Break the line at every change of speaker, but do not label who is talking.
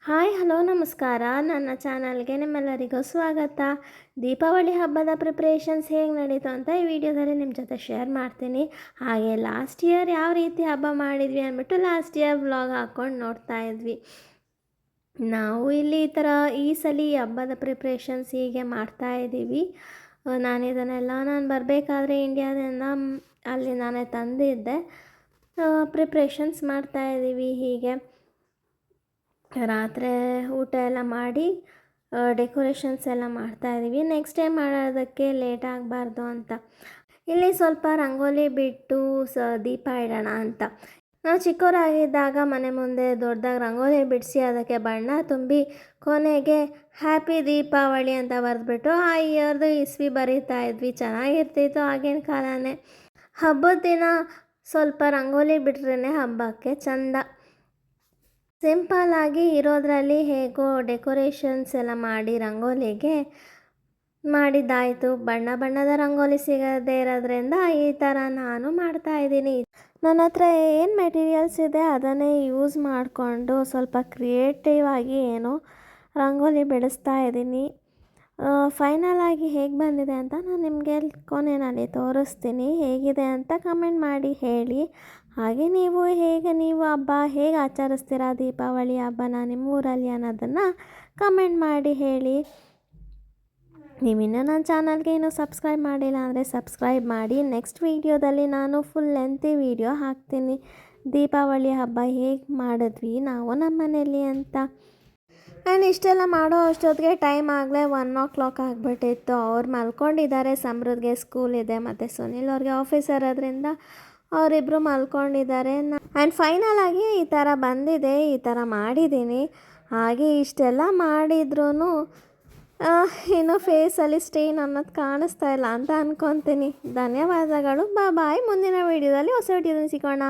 Hi hello ನಮಸ್ಕಾರ. ನನ್ನ ಚಾನಲ್ಗೆ ನಿಮ್ಮೆಲ್ಲರಿಗೂ ಸ್ವಾಗತ. ದೀಪಾವಳಿ ಹಬ್ಬದ ಪ್ರಿಪ್ರೇಷನ್ಸ್ ಹೇಗೆ ನಡೀತು ಅಂತ ಈ ವಿಡಿಯೋದಲ್ಲಿ ನಿಮ್ಮ ಜೊತೆ ಶೇರ್ ಮಾಡ್ತೀನಿ. ಹಾಗೆ ಲಾಸ್ಟ್ ಇಯರ್ ಯಾವ ರೀತಿ ಹಬ್ಬ ಮಾಡಿದ್ವಿ ಅಂದ್ಬಿಟ್ಟು ಲಾಸ್ಟ್ ಇಯರ್ ವ್ಲಾಗ್ ಹಾಕ್ಕೊಂಡು ನೋಡ್ತಾ ಇದ್ವಿ. ನಾವು ಇಲ್ಲಿ ಈ ಥರ ಈ ಸಲ ಹಬ್ಬದ ಪ್ರಿಪ್ರೇಷನ್ಸ್ ಹೀಗೆ ಮಾಡ್ತಾ ಇದ್ದೀವಿ. ನಾನು ಬರಬೇಕಾದ್ರೆ ಇಂಡಿಯಾದಿಂದ ಅಲ್ಲಿ ನಾನೇ ತಂದಿದ್ದೆ. ಪ್ರಿಪ್ರೇಷನ್ಸ್ ಮಾಡ್ತಾ ಇದ್ದೀವಿ. ಹೀಗೆ ರಾತ್ರಿ ಊಟ ಎಲ್ಲ ಮಾಡಿ ಡೆಕೋರೇಷನ್ಸ್ ಎಲ್ಲ ಮಾಡ್ತಾಯಿದ್ದೀವಿ. ನೆಕ್ಸ್ಟ್ ಟೈಮ್ ಮಾಡೋದಕ್ಕೆ ಲೇಟ್ ಆಗಬಾರ್ದು ಅಂತ ಇಲ್ಲಿ ಸ್ವಲ್ಪ ರಂಗೋಲಿ ಬಿಟ್ಟು ದೀಪ ಇಡೋಣ ಅಂತ. ನಾವು ಚಿಕ್ಕವರಾಗಿದ್ದಾಗ ಮನೆ ಮುಂದೆ ದೊಡ್ಡದಾಗಿ ರಂಗೋಲಿ ಬಿಡಿಸಿ ಅದಕ್ಕೆ ಬಣ್ಣ ತುಂಬಿ ಕೊನೆಗೆ ಹ್ಯಾಪಿ ದೀಪಾವಳಿ ಅಂತ ಬರೆದ್ಬಿಟ್ಟು ಆ ಇಯರ್ದು ಇಸ್ವಿ ಬರೀತಾ ಇದ್ವಿ. ಚೆನ್ನಾಗಿರ್ತಿತ್ತು ಆಗಿನ ಕಾಲನೇ. ಹಬ್ಬದ ದಿನ ಸ್ವಲ್ಪ ರಂಗೋಲಿ ಬಿಟ್ರೇ ಹಬ್ಬಕ್ಕೆ ಚಂದ. ಸಿಂಪಲ್ಲಾಗಿ ಇರೋದ್ರಲ್ಲಿ ಹೇಗೋ ಡೆಕೋರೇಷನ್ಸ್ ಎಲ್ಲ ಮಾಡಿ ರಂಗೋಲಿಗೆ ಮಾಡಿದ್ದಾಯಿತು. ಬಣ್ಣ ಬಣ್ಣದ ರಂಗೋಲಿ ಸಿಗದೇ ಇರೋದ್ರಿಂದ ಈ ಥರ ನಾನು ಮಾಡ್ತಾಯಿದ್ದೀನಿ. ನನ್ನ ಹತ್ರ ಏನು ಮೆಟೀರಿಯಲ್ಸ್ ಇದೆ ಅದನ್ನೇ ಯೂಸ್ ಮಾಡಿಕೊಂಡು ಸ್ವಲ್ಪ ಕ್ರಿಯೇಟಿವ್ ಆಗಿ ಏನೋ ರಂಗೋಲಿ ಬಿಡಿಸ್ತಾ ಇದ್ದೀನಿ. ಫೈನಲ್ ಆಗಿ ಹೇಗೆ ಬಂದಿದೆ ಅಂತ ನಾನು ನಿಮಗೆ ಕೊನೆಯಲ್ಲಿ ತೋರಿಸ್ತೀನಿ. ಹೇಗಿದೆ ಅಂತ ಕಮೆಂಟ್ ಮಾಡಿ ಹೇಳಿ. ಹಾಗೆ ನೀವು ಹಬ್ಬ ಹೇಗೆ ಆಚರಿಸ್ತೀರಾ ದೀಪಾವಳಿ ಹಬ್ಬನ ನಿಮ್ಮ ಊರಲ್ಲಿ ಅನ್ನೋದನ್ನು ಕಮೆಂಟ್ ಮಾಡಿ ಹೇಳಿ. ನೀವಿನ್ನೂ ನನ್ನ ಚಾನಲ್ಗೆ ಇನ್ನೂ ಸಬ್ಸ್ಕ್ರೈಬ್ ಮಾಡಿಲ್ಲ ಅಂದರೆ ಸಬ್ಸ್ಕ್ರೈಬ್ ಮಾಡಿ. ನೆಕ್ಸ್ಟ್ ವೀಡಿಯೋದಲ್ಲಿ ನಾನು ಫುಲ್ ಲೆಂತಿ ವೀಡಿಯೋ ಹಾಕ್ತೀನಿ. ದೀಪಾವಳಿ ಹಬ್ಬ ಹೇಗೆ ಮಾಡಿದ್ವಿ ನಾವು ನಮ್ಮ ಮನೇಲಿ ಅಂತ. ಆ್ಯಂಡ್ ಇಷ್ಟೆಲ್ಲ ಮಾಡೋ ಅಷ್ಟೊತ್ತಿಗೆ ಟೈಮ್ ಆಗಲೇ 1 o'clock ಆಗಿಬಿಟ್ಟಿತ್ತು. ಅವ್ರು ಮಲ್ಕೊಂಡಿದ್ದಾರೆ. ಸಮೃದ್ಧಿಗೆ ಸ್ಕೂಲ್ ಇದೆ ಮತ್ತು ಸುನಿಲ್ ಅವ್ರಿಗೆ ಆಫೀಸ್ ಇರೋದ್ರಿಂದ ಅವರಿಬ್ಬರು ಮಲ್ಕೊಂಡಿದ್ದಾರೆ. ಆ್ಯಂಡ್ ಫೈನಲ್ ಆಗಿ ಈ ಥರ ಬಂದಿದೆ, ಈ ಥರ ಮಾಡಿದ್ದೀನಿ. ಹಾಗೆ ಇಷ್ಟೆಲ್ಲ ಮಾಡಿದ್ರೂ ಇನ್ನೂ ಫೇಸಲ್ಲಿ ಸ್ಟೇನ್ ಅನ್ನೋದು ಕಾಣಿಸ್ತಾ ಇಲ್ಲ ಅಂತ ಅಂದ್ಕೊತೀನಿ. ಧನ್ಯವಾದಗಳು. ಬಾಯ್. ಮುಂದಿನ ವೀಡಿಯೋದಲ್ಲಿ ಹೊಸ ವಿಡಿಯೋದಲ್ಲಿ ಸಿಗೋಣ.